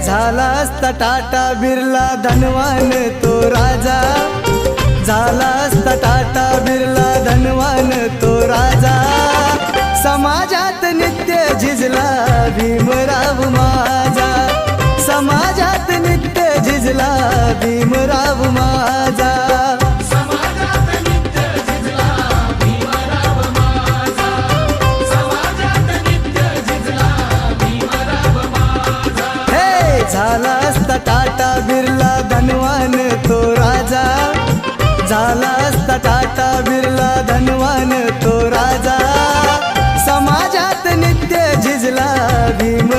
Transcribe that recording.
झाला असता टाटा बिर्ला धनवान तो राजा, झाला असता टाटा बिर्ला धनवान तो राजा, समाजात नित्य झिजला भीमराव माझा, समाजात नित्य झिजला भीमराव माझा, समाजात नित्य झिजला भीमराव माझा, समाजात नित्य झिजला भीमराव माझा. हे झाला असता टाटा बिर्ला धनवान तो राजा, झाला असता टाटा बिर्ला धनवान तो राजा, समाजात नित्य झिजला भीम